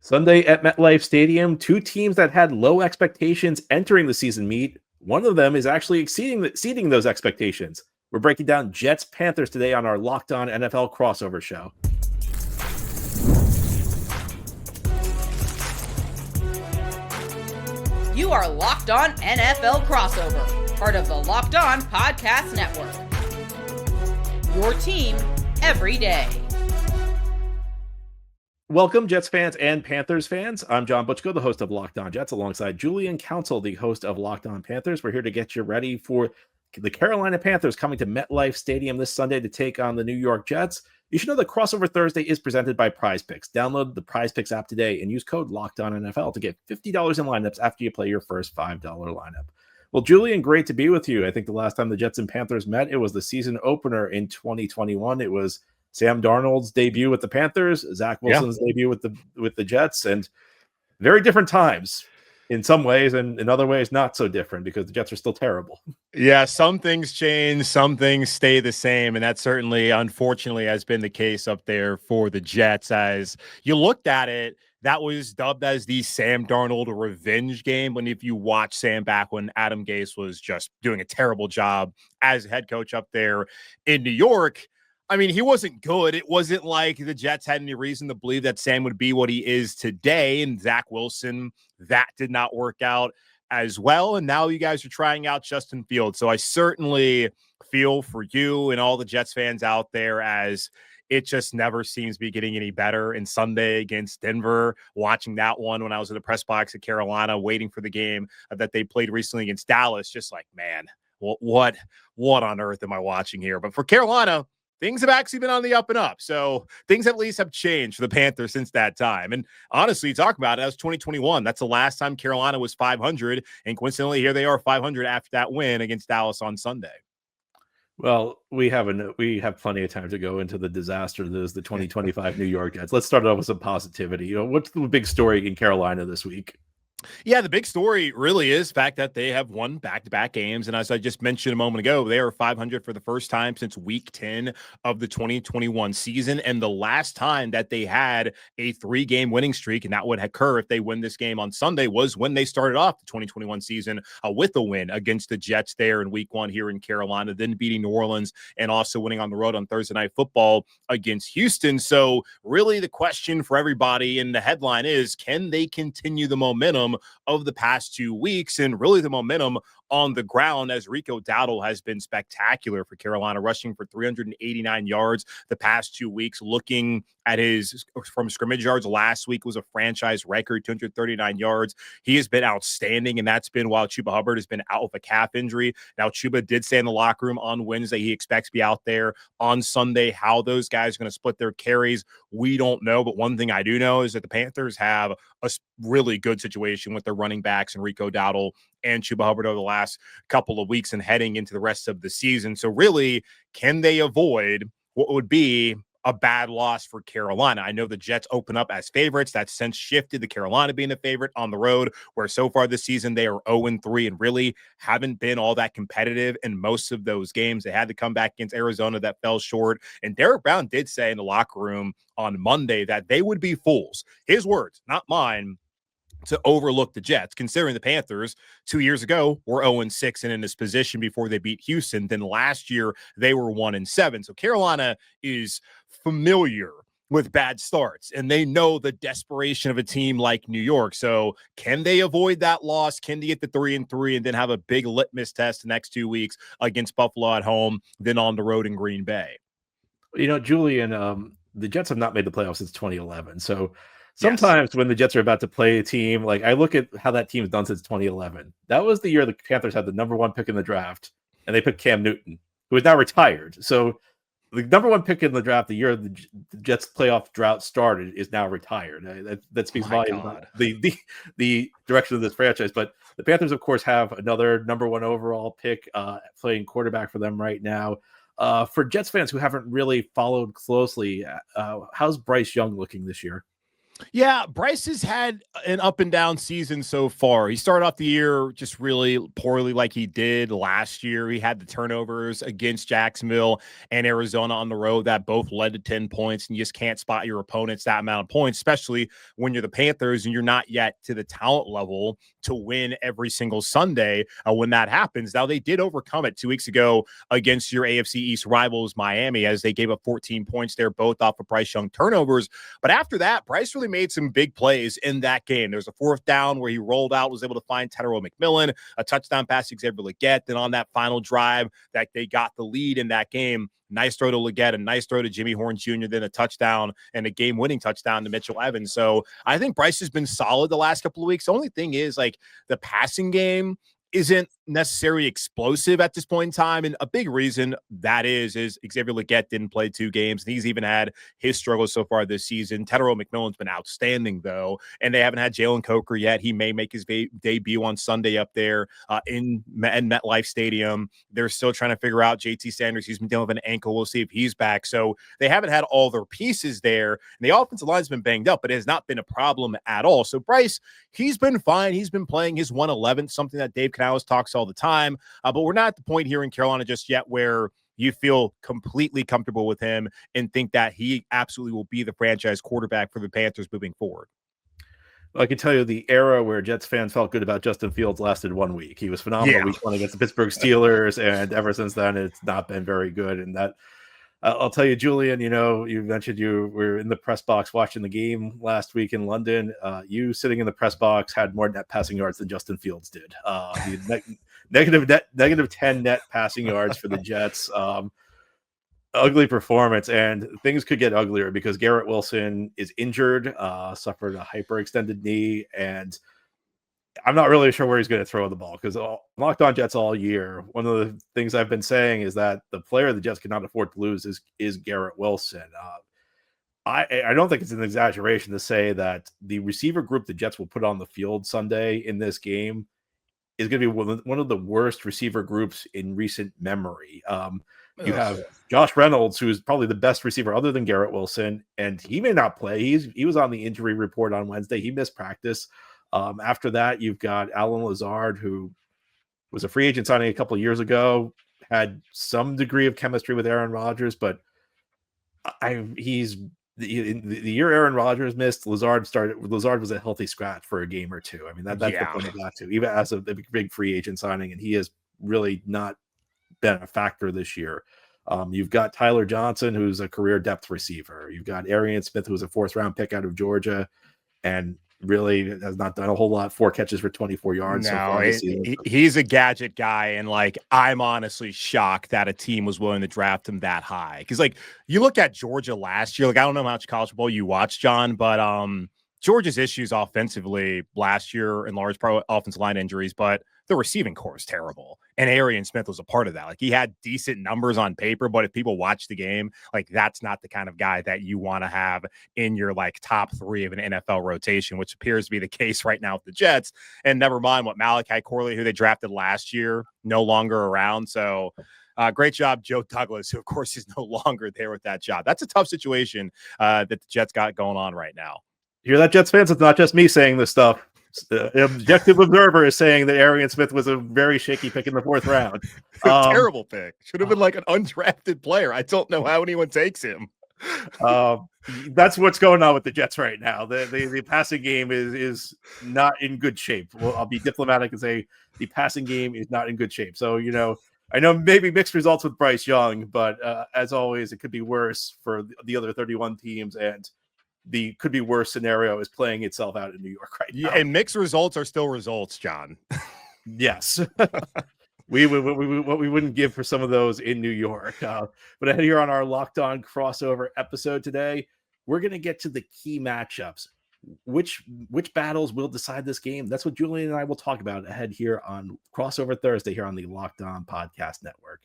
Sunday at MetLife Stadium, two teams that had low expectations entering the season meet. One of them is actually exceeding those expectations. We're breaking down Jets Panthers today on our Locked On NFL crossover show. You are Locked On NFL crossover, part of the Locked On Podcast Network. Your team every day. Welcome, Jets fans and Panthers fans. I'm John Butchko, the host of Locked On Jets, alongside Julian Council, the host of Locked On Panthers. We're here to get you ready for the Carolina Panthers coming to MetLife Stadium this Sunday to take on the New York Jets. You should know that Crossover Thursday is presented by Prize Picks. Download the Prize Picks app today and use code LOCKEDONNFL to get $50 in lineups after you play your first $5 lineup. Well, Julian, great to be with you. I think the last time the Jets and Panthers met, it was the season opener in 2021. It was Sam Darnold's debut with the Panthers, Zach Wilson's debut with the Jets, and very different times in some ways, and in other ways not so different because the Jets are still terrible. Yeah, some things change, some things stay the same, and that certainly, unfortunately, has been the case up there for the Jets. As you looked at it, that was dubbed as the Sam Darnold revenge game. When if you watch Sam back when Adam Gase was just doing a terrible job as head coach up there in New York, I mean, he wasn't good. It wasn't like the Jets had any reason to believe that Sam would be what he is today. And Zach Wilson, that did not work out as well. And now you guys are trying out Justin Fields. So I certainly feel for you and all the Jets fans out there, as it just never seems to be getting any better. And Sunday against Denver, watching that one when I was in the press box at Carolina, waiting for the game that they played recently against Dallas, just like, man, what on earth am I watching here? But for Carolina, things have actually been on the up and up. So things at least have changed for the Panthers since that time. And honestly, talk about it, that was 2021. That's the last time Carolina was 500. And coincidentally, here they are 500 after that win against Dallas on Sunday. Well, we have plenty of time to go into the disaster that is the 2025 New York Jets. Let's start off with some positivity. What's the big story in Carolina this week? Yeah, the big story really is the fact that they have won back-to-back games. And as I just mentioned a moment ago, they are 500 for the first time since week 10 of the 2021 season. And the last time that they had a 3-game winning streak, and that would occur if they win this game on Sunday, was when they started off the 2021 season with a win against the Jets there in week 1 here in Carolina, then beating New Orleans and also winning on the road on Thursday Night Football against Houston. So really the question for everybody in the headline is, can they continue the momentum of the past 2 weeks, and really the momentum on the ground, as Rico Dowdle has been spectacular for Carolina, rushing for 389 yards the past 2 weeks. Looking at his from scrimmage yards, last week was a franchise record, 239 yards. He has been outstanding, and that's been while Chuba Hubbard has been out with a calf injury. Now, Chuba did say in the locker room on Wednesday he expects to be out there on Sunday. How those guys are going to split their carries, we don't know. But one thing I do know is that the Panthers have a really good situation with their running backs and Rico Dowdle and Chuba Hubbard over the last couple of weeks and heading into the rest of the season. So really, can they avoid what would be a bad loss for Carolina? I know the Jets open up as favorites. That's since shifted to Carolina being the favorite on the road, where so far this season they are 0-3 and really haven't been all that competitive in most of those games. They had to come back against Arizona, that fell short. And Derek Brown did say in the locker room on Monday that they would be fools, his words, not mine, to overlook the Jets, considering the Panthers 2 years ago were 0-6 and in this position before they beat Houston. Then last year they were 1-7. So Carolina is familiar with bad starts, and they know the desperation of a team like New York. So can they avoid that loss? Can they get the 3-3 and then have a big litmus test the next 2 weeks against Buffalo at home, then on the road in Green Bay? Julian, the Jets have not made the playoffs since 2011. So sometimes when the Jets are about to play a team, like I look at how that team's done since 2011. That was the year the Panthers had the number 1 pick in the draft, and they picked Cam Newton, who is now retired. So the number 1 pick in the draft, the year the Jets playoff drought started, is now retired. That speaks volumes about the direction of this franchise. But the Panthers, of course, have another number 1 overall pick playing quarterback for them right now. For Jets fans who haven't really followed closely, how's Bryce Young looking this year? Yeah, Bryce has had an up and down season so far. He started off the year just really poorly like he did last year. He had the turnovers against Jacksonville and Arizona on the road that both led to 10 points, and you just can't spot your opponents that amount of points, especially when you're the Panthers and you're not yet to the talent level to win every single Sunday when that happens. Now, they did overcome it 2 weeks ago against your AFC East rivals, Miami, as they gave up 14 points there, both off of Bryce Young turnovers. But after that, Bryce really made some big plays in that game. There's a 4th down where he rolled out, was able to find Turmoil McMillan, a touchdown pass to Xavier Legette. Then on that final drive that they got the lead in that game, nice throw to Legette, a nice throw to Jimmy Horn Jr., then a touchdown and a game-winning touchdown to Mitchell Evans. So I think Bryce has been solid the last couple of weeks. The only thing is, like, the passing game isn't necessarily explosive at this point in time. And a big reason that is Xavier Legette didn't play 2 games. And he's even had his struggles so far this season. Turmoil McMillan's been outstanding, though. And they haven't had Jalen Coker yet. He may make his debut on Sunday up there in MetLife Stadium. They're still trying to figure out JT Sanders. He's been dealing with an ankle. We'll see if he's back. So they haven't had all their pieces there. And the offensive line's been banged up, but it has not been a problem at all. So Bryce, he's been fine. He's been playing his 111, something that Dave Canales talks all the time. But we're not at the point here in Carolina just yet where you feel completely comfortable with him and think that he absolutely will be the franchise quarterback for the Panthers moving forward. Well, I can tell you the era where Jets fans felt good about Justin Fields lasted 1 week. He was phenomenal week 1 against the Pittsburgh Steelers, and ever since then, it's not been very good. And that, I'll tell you, Julian, you know, you mentioned you were in the press box watching the game last week in London. You sitting in the press box had more net passing yards than Justin Fields did. Negative 10 net passing yards for the Jets. Ugly performance, and things could get uglier because Garrett Wilson is injured, suffered a hyperextended knee, and I'm not really sure where he's going to throw the ball because Locked On Jets all year. One of the things I've been saying is that the player the Jets cannot afford to lose is Garrett Wilson. I don't think it's an exaggeration to say that the receiver group the Jets will put on the field Sunday in this game is going to be one of the worst receiver groups in recent memory. You have Josh Reynolds, who is probably the best receiver other than Garrett Wilson, and he may not play. He was on the injury report on Wednesday. He missed practice. After that, you've got Alan Lazard, who was a free agent signing a couple of years ago, had some degree of chemistry with Aaron Rodgers, but he's the year Aaron Rodgers missed, Lazard was a healthy scratch for a game or two. I mean, that's the point it got to, even as a big free agent signing, and he has really not been a factor this year. You've got Tyler Johnson, who's a career depth receiver. You've got Arian Smith, who's a 4th round pick out of Georgia, and really has not done a whole lot. 4 catches for 24 yards. No, he's a gadget guy, and like I'm honestly shocked that a team was willing to draft him that high. Because like you look at Georgia last year, like I don't know how much college football you watch, John, but Georgia's issues offensively last year, in large part offensive line injuries, but the receiving core is terrible. And Arian Smith was a part of that. Like he had decent numbers on paper, but if people watch the game, like that's not the kind of guy that you want to have in your like top 3 of an NFL rotation, which appears to be the case right now with the Jets. And never mind what Malachi Corley, who they drafted last year, no longer around. So great job, Joe Douglas, who of course is no longer there with that job. That's a tough situation that the Jets got going on right now. You hear that, Jets fans? It's not just me saying this stuff. The objective observer is saying that Arian Smith was a very shaky pick in the 4th round. Terrible pick. Should have been like an undrafted player. I don't know how anyone takes him. That's what's going on with the Jets right now. The passing game is not in good shape. Well, I'll be diplomatic and say the passing game is not in good shape. So, you know, I know maybe mixed results with Bryce Young, but as always, it could be worse for the other 31 teams, and the could be worse scenario is playing itself out in New York right now. Yeah, and mixed results are still results, John. Yes. What we wouldn't give for some of those in New York. But ahead here on our Locked On crossover episode today, we're going to get to the key matchups. Which battles will decide this game? That's what Julian and I will talk about ahead here on Crossover Thursday here on the Locked On Podcast Network.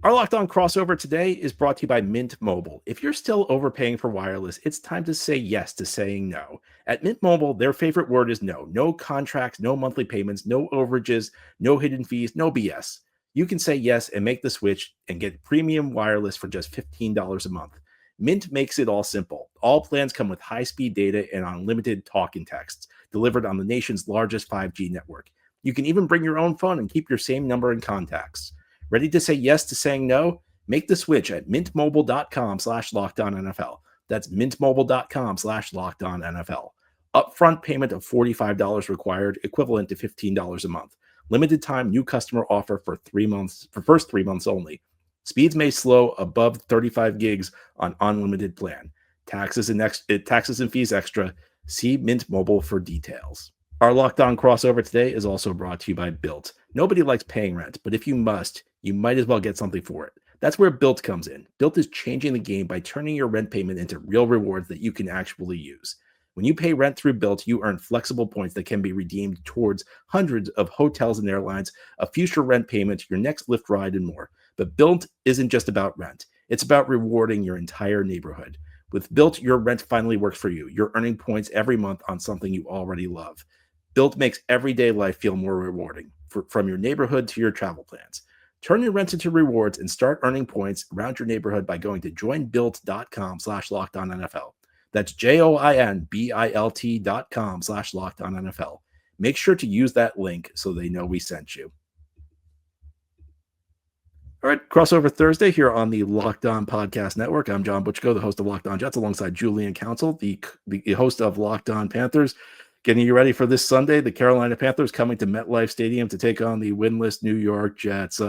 Our Locked On crossover today is brought to you by Mint Mobile. If you're still overpaying for wireless, it's time to say yes to saying no. At Mint Mobile, their favorite word is no. No contracts, no monthly payments, no overages, no hidden fees, no BS. You can say yes and make the switch and get premium wireless for just $15 a month. Mint makes it all simple. All plans come with high-speed data and unlimited talk and texts delivered on the nation's largest 5G network. You can even bring your own phone and keep your same number and contacts. Ready to say yes to saying no? Make the switch at mintmobile.com/LockedOnNFL. That's mintmobile.com/LockedOnNFL. Upfront payment of $45 required, equivalent to $15 a month. Limited time new customer offer for 3 months, for first 3 months only. Speeds may slow above 35 gigs on unlimited plan. Taxes and fees extra. See Mint Mobile for details. Our Locked On crossover today is also brought to you by Built. Nobody likes paying rent, but if you must, you might as well get something for it. That's where Built comes in. Built is changing the game by turning your rent payment into real rewards that you can actually use. When you pay rent through Built, you earn flexible points that can be redeemed towards hundreds of hotels and airlines, a future rent payment, your next Lyft ride, and more. But Built isn't just about rent. It's about rewarding your entire neighborhood. With Built, your rent finally works for you. You're earning points every month on something you already love. Built makes everyday life feel more rewarding, from your neighborhood to your travel plans. Turn your rent into rewards and start earning points around your neighborhood by going to joinbuilt.com/LockedOnNFL. That's joinbilt.com/LockedOnNFL. Make sure to use that link so they know we sent you. All right, crossover Thursday here on the Locked On Podcast Network. I'm John Butchko, the host of Locked On Jets, alongside Julian Council, the host of Locked On Panthers. Getting you ready for this Sunday, the Carolina Panthers coming to MetLife Stadium to take on the winless New York Jets.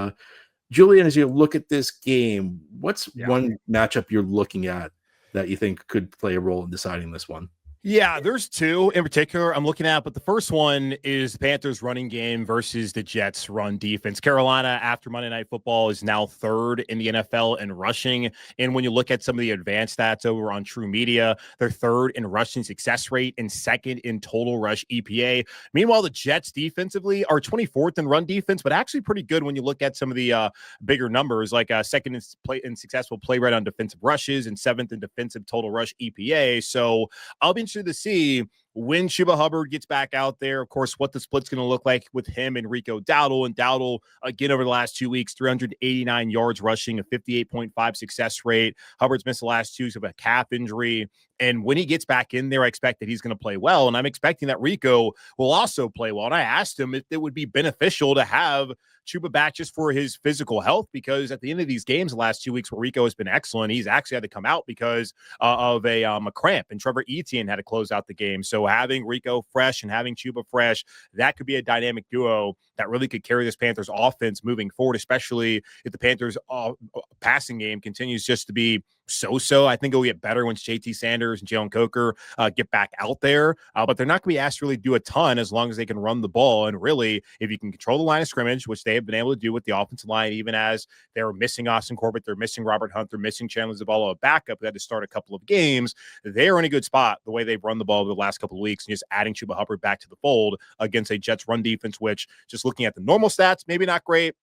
Julian, as you look at this game, what's one matchup you're looking at that you think could play a role in deciding this one? Yeah, there's two in particular I'm looking at, but the first one is the Panthers running game versus the Jets run defense. Carolina, after Monday Night Football, is now third in the NFL in rushing. And when you look at some of the advanced stats over on True Media, they're third in rushing success rate and second in total rush EPA. Meanwhile, the Jets defensively are 24th in run defense, but actually pretty good when you look at some of the bigger numbers, like second in successful play rate on defensive rushes and seventh in defensive total rush EPA. So I'll be interested to see when Chuba Hubbard gets back out there, of course, what the split's going to look like with him and Rico Dowdle. And Dowdle, again, over the last 2 weeks, 389 yards rushing, a 58.5 success rate. Hubbard's missed the last 2 weeks of a calf injury. And when he gets back in there, I expect that he's going to play well. And I'm expecting that Rico will also play well. And I asked him if it would be beneficial to have Chuba back just for his physical health, because at the end of these games, the last 2 weeks where Rico has been excellent, he's actually had to come out because of a cramp, and Trevor Etienne had to close out the game. So having Rico fresh and having Chuba fresh, that could be a dynamic duo that really could carry this Panthers offense moving forward, especially if the Panthers passing game continues just to be so. I think it'll get better once JT Sanders and Jalen Coker get back out there. But they're not going to be asked to really do a ton as long as they can run the ball. And really, if you can control the line of scrimmage, which they have been able to do with the offensive line, even as they were missing Austin Corbett, they're missing Robert Hunt, they're missing Chandler Zavala, a backup who had to start a couple of games. They're in a good spot the way they've run the ball over the last couple of weeks, and just adding Chuba Hubbard back to the fold against a Jets run defense, which, just looking at the normal stats, maybe not great.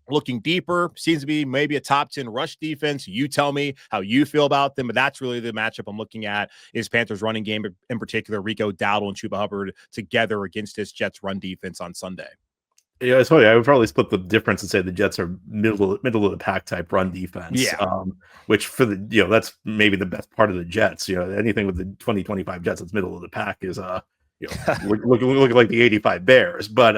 Looking deeper, seems to be maybe a top 10 rush defense. You tell me how you feel about them, but that's really the matchup I'm looking at, is Panthers running game, in particular, Rico Dowdle and Chuba Hubbard together against this Jets run defense on Sunday. Yeah, it's funny. I would probably split the difference and say the Jets are middle of the pack type run defense. Yeah. Which for the, that's maybe the best part of the Jets. Anything with the 2025 Jets that's middle of the pack is looking like the 85 Bears. But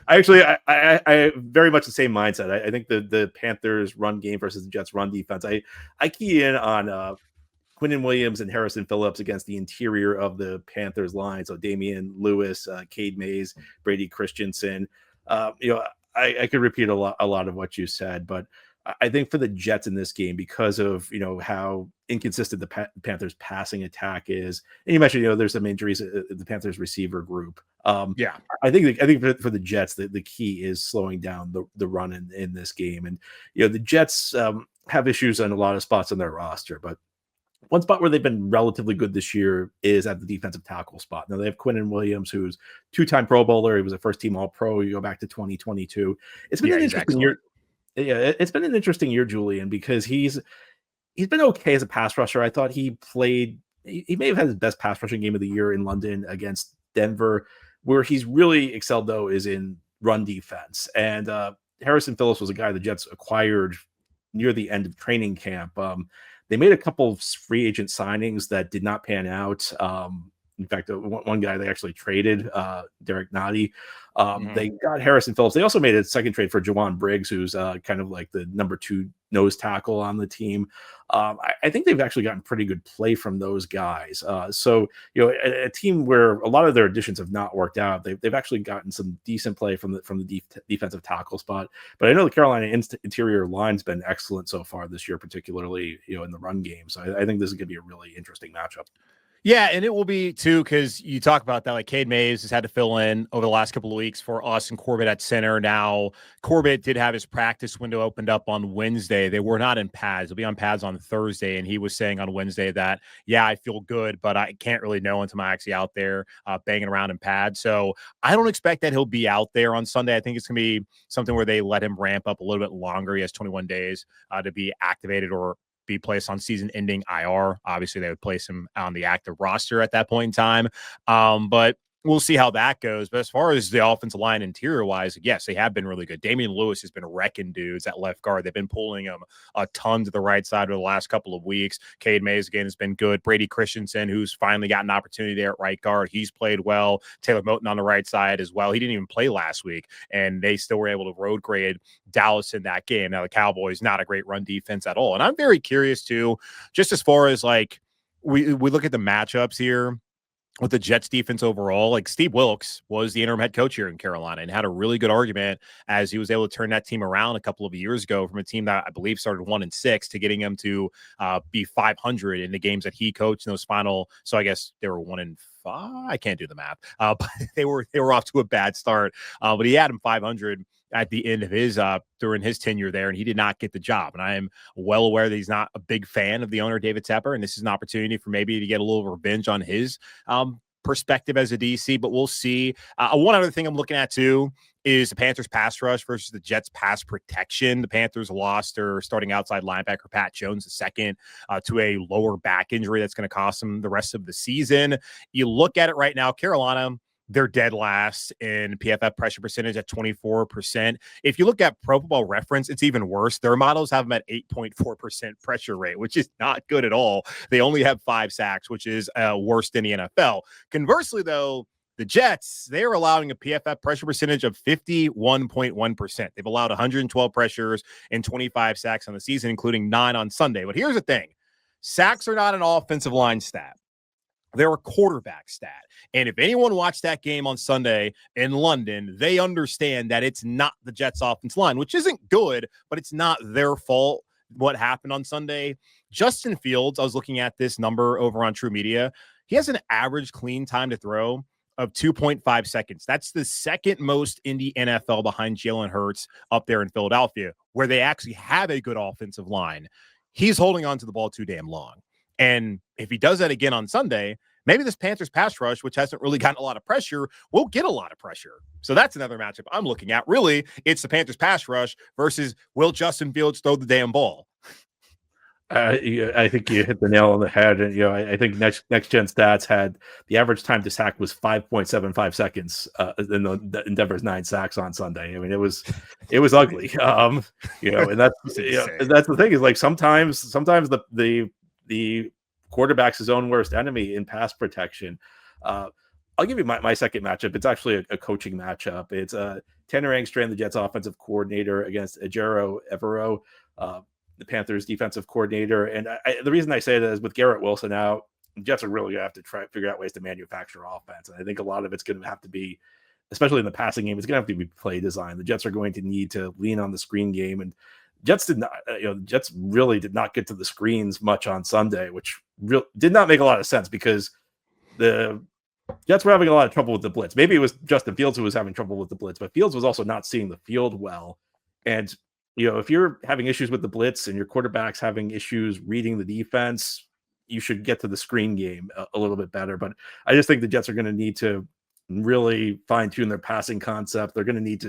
I very much the same mindset. I think the Panthers run game versus the Jets run defense. I key in on Quinnen Williams and Harrison Phillips against the interior of the Panthers line. So Damian Lewis, Cade Mays, Brady Christensen. I could repeat a lot of what you said, but I think for the Jets in this game, because of how inconsistent the Panthers passing attack is, and you mentioned there's some injuries at the Panthers receiver group. I think for the Jets, the key is slowing down the run in this game, and the Jets have issues on a lot of spots on their roster, but one spot where they've been relatively good this year is at the defensive tackle spot. Now they have Quinnen Williams, who's 2-time Pro Bowler. He was a first-team All-Pro. You go back to 2022. It's been an interesting year. Yeah, it's been an interesting year, Julian, because he's been okay as a pass rusher. I thought he may have had his best pass rushing game of the year in London against Denver. Where he's really excelled, though, is in run defense. And Harrison Phillips was a guy the Jets acquired near the end of training camp. They made a couple of free agent signings that did not pan out. In fact, one guy they actually traded, Derek Nottie. They got Harrison Phillips. They also made a second trade for Jawan Briggs, who's kind of like the number 2 nose tackle on the team. I think they've actually gotten pretty good play from those guys. So, a team where a lot of their additions have not worked out, they've actually gotten some decent play from the defensive tackle spot. But I know the Carolina interior line's been excellent so far this year, particularly, in the run game. So I think this is going to be a really interesting matchup. Yeah, and it will be too, because you talk about that. Like Cade Mays has had to fill in over the last couple of weeks for Austin Corbett at center. Now, Corbett did have his practice window opened up on Wednesday. They were not in pads. They'll be on pads on Thursday. And he was saying on Wednesday that, yeah, I feel good, but I can't really know until I'm actually out there banging around in pads. So I don't expect that he'll be out there on Sunday. I think it's going to be something where they let him ramp up a little bit longer. He has 21 days to be activated or be placed on season-ending IR. Obviously, they would place him on the active roster at that point in time. But we'll see how that goes. But as far as the offensive line interior-wise, yes, they have been really good. Damian Lewis has been wrecking dudes at left guard. They've been pulling him a ton to the right side over the last couple of weeks. Cade Mays, again, has been good. Brady Christensen, who's finally got an opportunity there at right guard, he's played well. Taylor Moton on the right side as well. He didn't even play last week, and they still were able to road grade Dallas in that game. Now, the Cowboys, not a great run defense at all. And I'm very curious, too, just as far as, like, we look at the matchups here with the Jets defense overall. Like, Steve Wilks was the interim head coach here in Carolina and had a really good argument as he was able to turn that team around a couple of years ago from a team that I believe started 1-6 to getting them to be 500 in the games that he coached in those final. So I guess they were 1-5. I can't do the math, but they were off to a bad start. But he had him 500 at the end of his during his tenure there, and he did not get the job. And I am well aware that he's not a big fan of the owner, David Tepper, and this is an opportunity for maybe to get a little revenge on his perspective as a DC, but we'll see. One other thing I'm looking at too is the Panthers pass rush versus the Jets pass protection. The Panthers lost their starting outside linebacker, Pat Jones, II, to a lower back injury that's going to cost him the rest of the season. You look at it right now, Carolina, they're dead last in PFF pressure percentage at 24%. If you look at Pro Football Reference, it's even worse. Their models have them at 8.4% pressure rate, which is not good at all. They only have 5 sacks, which is worse than the NFL. Conversely, though, the Jets, they are allowing a PFF pressure percentage of 51.1%. They've allowed 112 pressures and 25 sacks on the season, including 9 on Sunday. But here's the thing. Sacks are not an offensive line stat. They're a quarterback stat. And if anyone watched that game on Sunday in London, they understand that it's not the Jets' offensive line, which isn't good, but it's not their fault what happened on Sunday. Justin Fields, I was looking at this number over on True Media. He has an average clean time to throw of 2.5 seconds. That's the second most in the NFL behind Jalen Hurts up there in Philadelphia, where they actually have a good offensive line. He's holding on to the ball too damn long. And if he does that again on Sunday, maybe this Panthers pass rush, which hasn't really gotten a lot of pressure, will get a lot of pressure. So that's another matchup I'm looking at. Really, it's the Panthers pass rush versus will Justin Fields throw the damn ball? I think you hit the nail on the head. And, I think next gen stats had the average time to sack was 5.75 seconds in Denver's 9 sacks on Sunday. I mean, it was ugly. And that's, that's the thing is, like, sometimes the quarterback's his own worst enemy in pass protection. I'll give you my second matchup. It's actually a coaching matchup. It's Tanner Angstrand, the Jets offensive coordinator, against Ejiro Evero, the Panthers defensive coordinator. And the reason I say that is with Garrett Wilson out, the Jets are really going to have to try to figure out ways to manufacture offense. And I think a lot of it's going to have to be, especially in the passing game, it's going to have to be play design. The Jets are going to need to lean on the screen game, and Jets really did not get to the screens much on Sunday, which did not make a lot of sense because the Jets were having a lot of trouble with the blitz. Maybe it was Justin Fields who was having trouble with the blitz, but Fields was also not seeing the field well. And, if you're having issues with the blitz and your quarterback's having issues reading the defense, you should get to the screen game a little bit better. But I just think the Jets are going to need to really fine tune their passing concept. They're going to need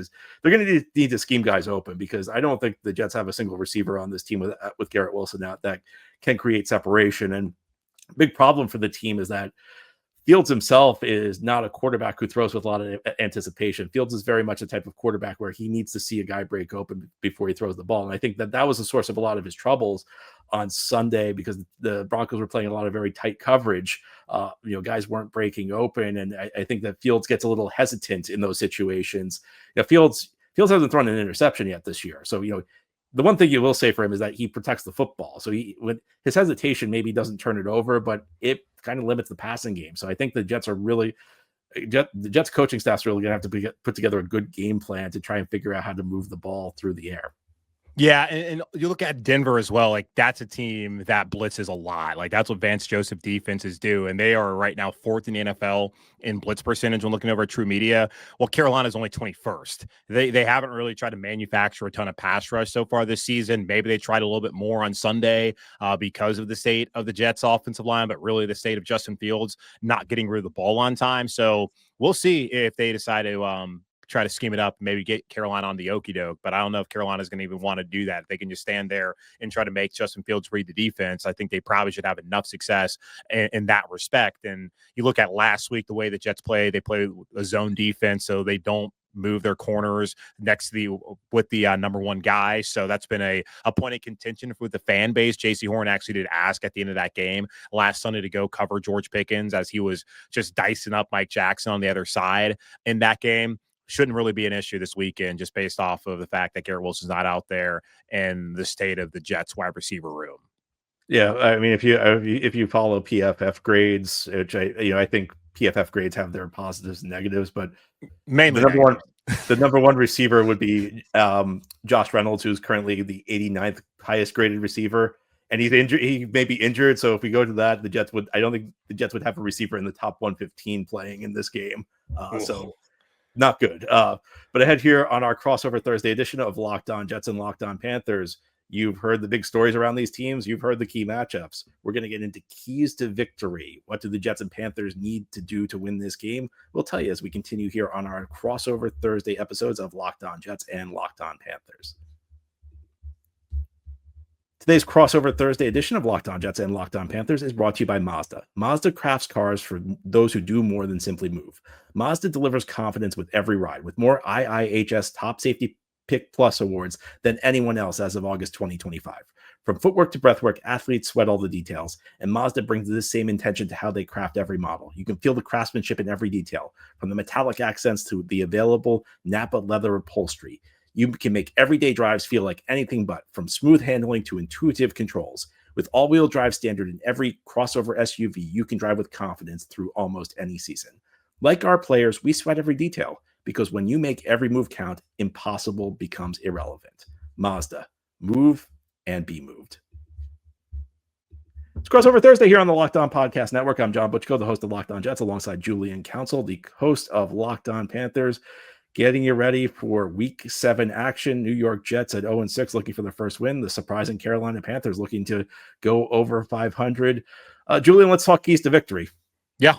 to scheme guys open, because I don't think the Jets have a single receiver on this team with Garrett Wilson out that can create separation. And big problem for the team is that Fields himself is not a quarterback who throws with a lot of anticipation. Fields is very much a type of quarterback where he needs to see a guy break open before he throws the ball. And I think that was the source of a lot of his troubles on Sunday, because the Broncos were playing a lot of very tight coverage. Guys weren't breaking open. And I think that Fields gets a little hesitant in those situations. Fields hasn't thrown an interception yet this year. So, the one thing you will say for him is that he protects the football. So with his hesitation, maybe doesn't turn it over, but it kind of limits the passing game. So I think the Jets coaching staff's really going to have to put together a good game plan to try and figure out how to move the ball through the air. Yeah, and you look at Denver as well. Like, that's a team that blitzes a lot. Like, that's what Vance Joseph defenses do, and they are right now 4th in the NFL in blitz percentage when looking over at True Media. Well, Carolina's only 21st. They haven't really tried to manufacture a ton of pass rush so far this season. Maybe they tried a little bit more on Sunday because of the state of the Jets' offensive line, but really the state of Justin Fields not getting rid of the ball on time. So we'll see if they decide to try to scheme it up, maybe get Carolina on the okie doke. But I don't know if Carolina's going to even want to do that. If they can just stand there and try to make Justin Fields read the defense, I think they probably should have enough success in that respect. And you look at last week, the way the Jets play, they play a zone defense, so they don't move their corners next to with the number one guy. So that's been a point of contention with the fan base. JC Horn actually did ask at the end of that game last Sunday to go cover George Pickens as he was just dicing up Mike Jackson on the other side in that game. Shouldn't really be an issue this weekend, just based off of the fact that Garrett Wilson's not out there and the state of the Jets wide receiver room. Yeah, I mean, if you follow PFF grades, which I think PFF grades have their positives and negatives, but mainly the number one receiver would be Josh Reynolds, who's currently the 89th highest graded receiver, and he's injured. He may be injured, so if we go to that, I don't think the Jets would have a receiver in the top 115 playing in this game. So. Not good. But ahead here on our crossover Thursday edition of Locked On Jets and Locked On Panthers, you've heard the big stories around these teams. You've heard the key matchups. We're going to get into keys to victory. What do the Jets and Panthers need to do to win this game? We'll tell you as we continue here on our crossover Thursday episodes of Locked On Jets and Locked On Panthers. Today's crossover Thursday edition of Locked On Jets and Locked On Panthers is brought to you by Mazda. Mazda crafts cars for those who do more than simply move. Mazda delivers confidence with every ride, with more IIHS Top Safety Pick Plus awards than anyone else as of August 2025. From footwork to breathwork, athletes sweat all the details, and Mazda brings this same intention to how they craft every model. You can feel the craftsmanship in every detail, from the metallic accents to the available Napa leather upholstery. You can make everyday drives feel like anything but, from smooth handling to intuitive controls. With all-wheel drive standard in every crossover SUV, you can drive with confidence through almost any season. Like our players, we sweat every detail, because when you make every move count, impossible becomes irrelevant. Mazda, move and be moved. It's Crossover Thursday here on the Locked On Podcast Network. I'm John Butchko, the host of Locked On Jets, alongside Julian Council, the host of Locked On Panthers. Getting you ready for Week 7 action. New York Jets at 0-6, looking for their first win. The surprising Carolina Panthers looking to go over 500. Julian, let's talk keys to victory. Yeah,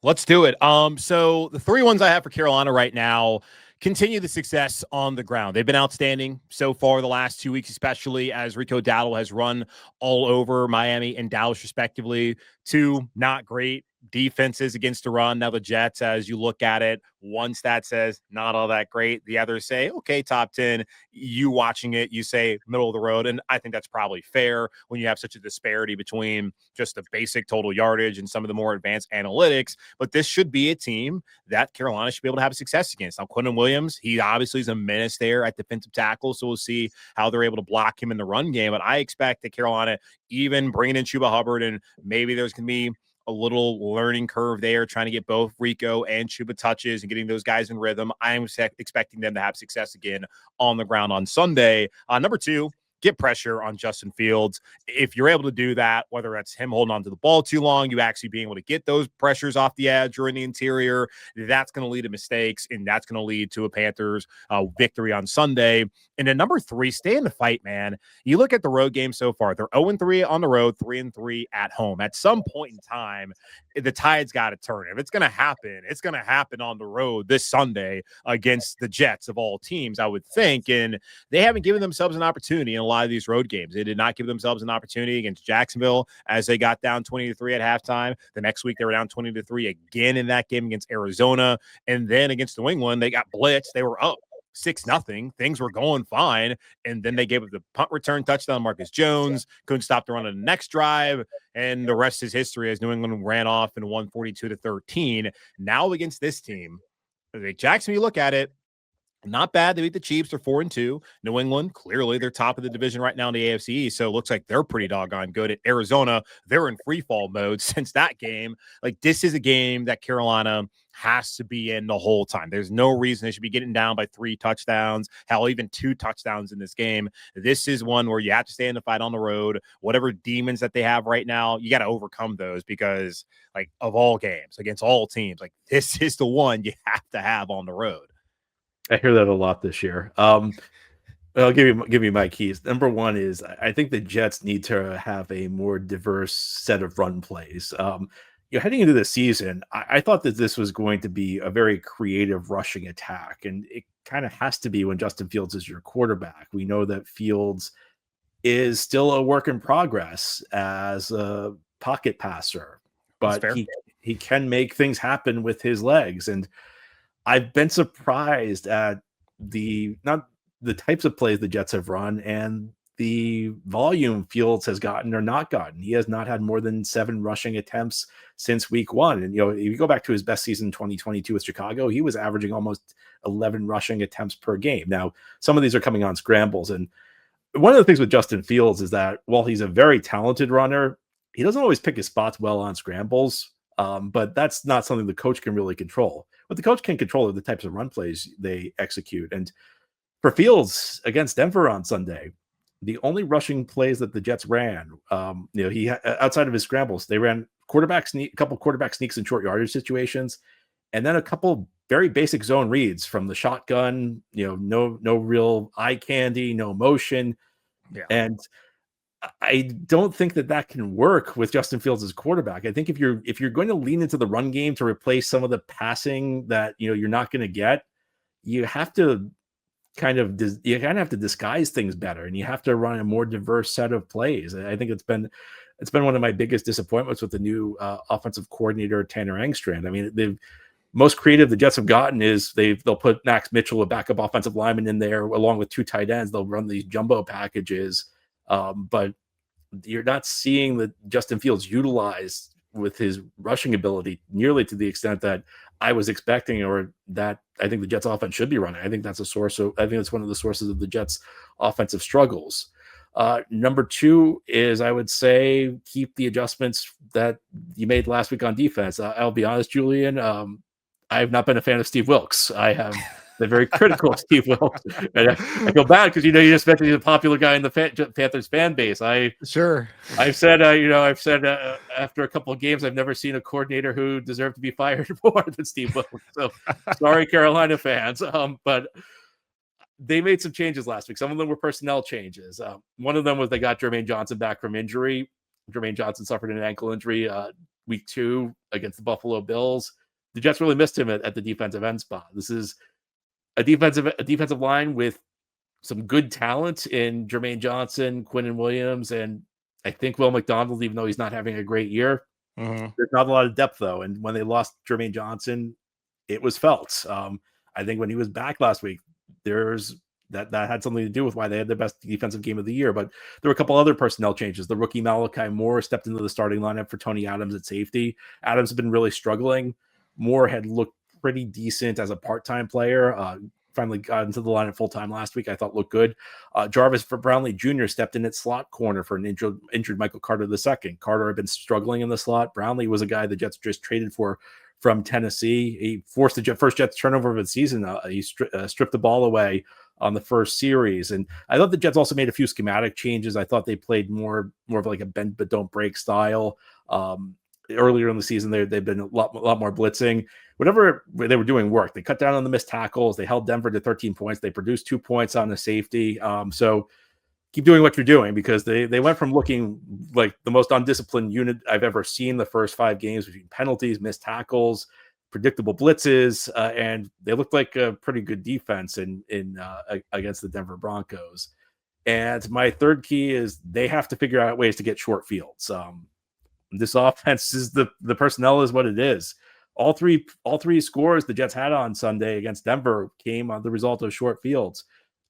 let's do it. So the 3 ones I have for Carolina right now: continue the success on the ground. They've been outstanding so far the last 2 weeks, especially as Rico Dowdle has run all over Miami and Dallas, respectively. 2 not great defenses against the run. Now the Jets, as you look at it, one stat says not all that great. The others say, okay, top 10. You watching it, you say middle of the road. And I think that's probably fair when you have such a disparity between just the basic total yardage and some of the more advanced analytics. But this should be a team that Carolina should be able to have success against. Now, Quinnen Williams, he obviously is a menace there at defensive tackle. So we'll see how they're able to block him in the run game. But I expect that Carolina, even bringing in Chuba Hubbard, and maybe there's going to be a little learning curve there, trying to get both Rico and Chuba touches and getting those guys in rhythm. I'm expecting them to have success again on the ground on Sunday. Number 2, get pressure on Justin Fields. If you're able to do that, whether that's him holding onto the ball too long, you actually being able to get those pressures off the edge or in the interior, that's going to lead to mistakes, and that's going to lead to a Panthers victory on Sunday. And then number 3, stay in the fight, man. You look at the road game so far. They're 0-3 on the road, 3-3 at home. At some point in time, the tide's got to turn. If it's going to happen, it's going to happen on the road this Sunday against the Jets of all teams, I would think. And they haven't given themselves an opportunity in a lot of these road games. They did not give themselves an opportunity against Jacksonville as they got down 20-3 at halftime. The next week, they were down 20-3 again in that game against Arizona. And then against New England, they got blitzed. They were up 6-0. Things were going fine. And then they gave up the punt return touchdown. Marcus Jones couldn't stop the run on the next drive. And the rest is history as New England ran off and won 42-13. Now against this team, Jackson, you look at it, not bad. They beat the Chiefs. They're 4-2. New England, clearly, they're top of the division right now in the AFC East. So it looks like they're pretty doggone good. At Arizona, they're in free fall mode since that game. Like, this is a game that Carolina has to be in the whole time. There's no reason they should be getting down by 3 touchdowns, hell, even 2 touchdowns in this game. This is one where you have to stay in the fight on the road. Whatever demons that they have right now, you got to overcome those because, like, of all games against all teams, like, this is the one you have to have on the road. I hear that a lot this year. I'll give you my keys. Number one is I think the Jets need to have a more diverse set of run plays. Heading into the season, I thought that this was going to be a very creative rushing attack, and it kind of has to be when Justin Fields is your quarterback. We know that Fields is still a work in progress as a pocket passer, but he can make things happen with his legs. And I've been surprised at not the types of plays the Jets have run and the volume Fields has gotten or not gotten. He has not had more than 7 rushing attempts since week 1. And, if you go back to his best season in 2022 with Chicago, he was averaging almost 11 rushing attempts per game. Now, some of these are coming on scrambles. And one of the things with Justin Fields is that while he's a very talented runner, he doesn't always pick his spots well on scrambles. But that's not something the coach can really control. What the coach can control are the types of run plays they execute. And for Fields against Denver on Sunday, the only rushing plays that the Jets ran, he outside of his scrambles, they ran a couple quarterback sneaks in short yardage situations, and then a couple very basic zone reads from the shotgun. No real eye candy, no motion, and I don't think that can work with Justin Fields as quarterback. I think if you're going to lean into the run game to replace some of the passing that you're not going to get, you have to kind of have to disguise things better, and you have to run a more diverse set of plays. I think it's been one of my biggest disappointments with the new offensive coordinator Tanner Engstrand. I mean, the most creative the Jets have gotten is they'll put Max Mitchell, a backup offensive lineman, in there along with 2 tight ends. They'll run these jumbo packages. But you're not seeing the Justin Fields utilized with his rushing ability nearly to the extent that I was expecting, or that I think the Jets offense should be running. I think that's one of the sources of the Jets offensive struggles. Number 2 is, I would say, keep the adjustments that you made last week on defense. I'll be honest, Julian, I have not been a fan of Steve Wilks. I have been very critical of Steve Wilks. And I feel bad because, you just mentioned he's a popular guy in the Panthers fan base. I've said after a couple of games, I've never seen a coordinator who deserved to be fired more than Steve Wilks. So sorry, Carolina fans. But they made some changes last week. Some of them were personnel changes. One of them was they got Jermaine Johnson back from injury. Jermaine Johnson suffered an ankle injury week 2 against the Buffalo Bills. The Jets really missed him at the defensive end spot. This is a defensive line with some good talent in Jermaine Johnson, Quinnen Williams, and I think Will McDonald, even though he's not having a great year. Mm-hmm. There's not a lot of depth, though. And when they lost Jermaine Johnson, it was felt. I think when he was back last week, that had something to do with why they had the best defensive game of the year. But there were a couple other personnel changes. The rookie Malachi Moore stepped into the starting lineup for Tony Adams at safety. Adams had been really struggling. Moore had looked pretty decent as a part-time player. Finally got into the lineup full-time last week. I thought looked good. Jarvis Brownlee Jr. stepped in at slot corner for an injured Michael Carter II. Carter had been struggling in the slot. Brownlee was a guy the Jets just traded for from Tennessee. He forced the first Jets turnover of the season. He stripped the ball away on the first series. And I thought the Jets also made a few schematic changes. I thought they played more of like a bend but don't break style. Earlier in the season, they've been a lot more blitzing. Whatever they were doing worked. They cut down on the missed tackles. They held Denver to 13 points. They produced 2 points on the safety. So keep doing what you're doing, because they went from looking like the most undisciplined unit I've ever seen the first 5 games, between penalties, missed tackles, predictable blitzes, and they looked like a pretty good defense in against the Denver Broncos. And my third key is they have to figure out ways to get short fields. This offense is the personnel is what it is. All three scores the Jets had on Sunday against Denver came on the result of short fields,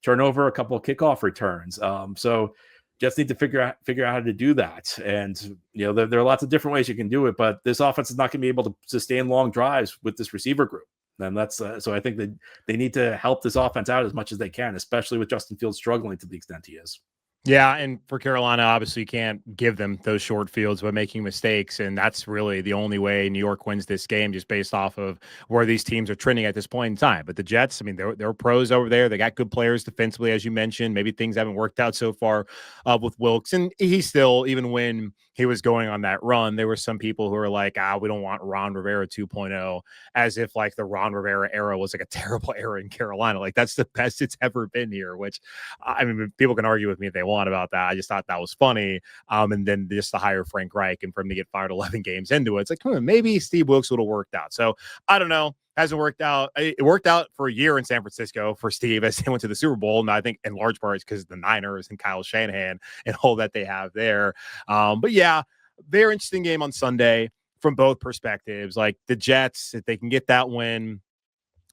turnover, a couple of kickoff returns. So Jets need to figure out how to do that. And there are lots of different ways you can do it, but this offense is not going to be able to sustain long drives with this receiver group. And that's so I think that they need to help this offense out as much as they can, especially with Justin Fields struggling to the extent he is. Yeah, and for Carolina, obviously you can't give them those short fields by making mistakes, and that's really the only way New York wins this game, just based off of where these teams are trending at this point in time. But the Jets, I mean, they're pros over there. They got good players defensively, as you mentioned. Maybe things haven't worked out so far with Wilks, and he still, even when he was going on that run, there were some people who were like, we don't want Ron Rivera 2.0, as if like the Ron Rivera era was like a terrible era in Carolina. Like that's the best it's ever been here, which I mean, people can argue with me if they want about that. I just thought that was funny. And then just to hire Frank Reich and for him to get fired 11 games into it, it's like, maybe Steve Wilks would have worked out. So I don't know. Hasn't worked out. It worked out for a year in San Francisco for Steve as they went to the Super Bowl. And I think in large part it's because of the Niners and Kyle Shanahan and all that they have there. But yeah, very interesting game on Sunday from both perspectives. Like the Jets, if they can get that win,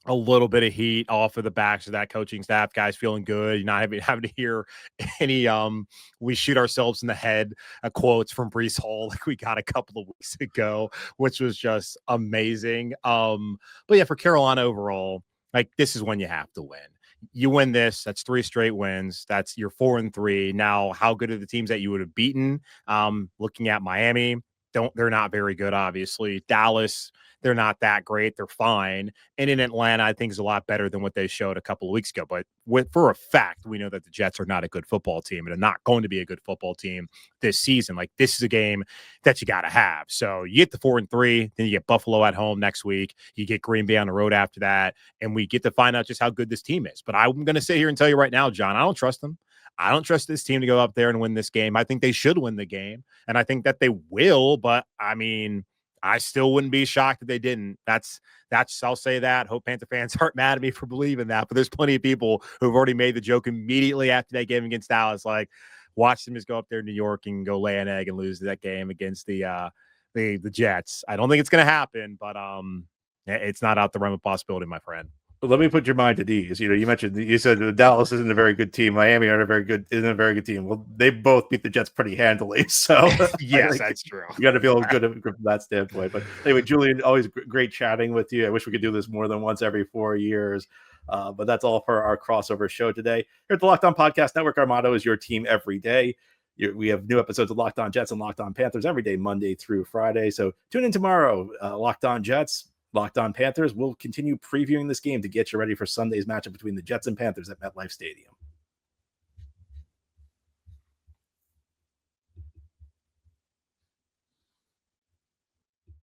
a little bit of heat off of the backs of that coaching staff, guys feeling good. You're not having to hear any we shoot ourselves in the head quotes from Breece Hall like we got a couple of weeks ago, which was just amazing. But yeah, for Carolina overall, like this is when you have to win. You win this, that's 3 straight wins. That's your 4-3. Now, how good are the teams that you would have beaten? Looking at Miami, they're not very good, obviously. Dallas, they're not that great. They're fine. And in Atlanta, I think is a lot better than what they showed a couple of weeks ago. But for a fact, we know that the Jets are not a good football team and are not going to be a good football team this season. Like this is a game that you got to have. So you get the 4-3, then you get Buffalo at home next week. You get Green Bay on the road after that. And we get to find out just how good this team is. But I'm going to sit here and tell you right now, John, I don't trust them. I don't trust this team to go up there and win this game. I think they should win the game. And I think that they will. But I mean, I still wouldn't be shocked if they didn't. That's I'll say that. Hope Panther fans aren't mad at me for believing that. But there's plenty of people who've already made the joke immediately after that game against Dallas, like watch them just go up there in New York and go lay an egg and lose that game against the Jets. I don't think it's going to happen, but it's not out the realm of possibility, my friend. Let me put your mind at ease. You said Dallas isn't a very good team. Miami isn't a very good team. Well, they both beat the Jets pretty handily. So yes, that's true. You got to feel good from that standpoint. But anyway, Julian, always great chatting with you. I wish we could do this more than once every 4 years. But that's all for our crossover show today. Here at the Locked On Podcast Network, our motto is your team every day. We have new episodes of Locked On Jets and Locked On Panthers every day, Monday through Friday. So tune in tomorrow. Locked On Jets, Locked On Panthers. We'll continue previewing this game to get you ready for Sunday's matchup between the Jets and Panthers at MetLife Stadium.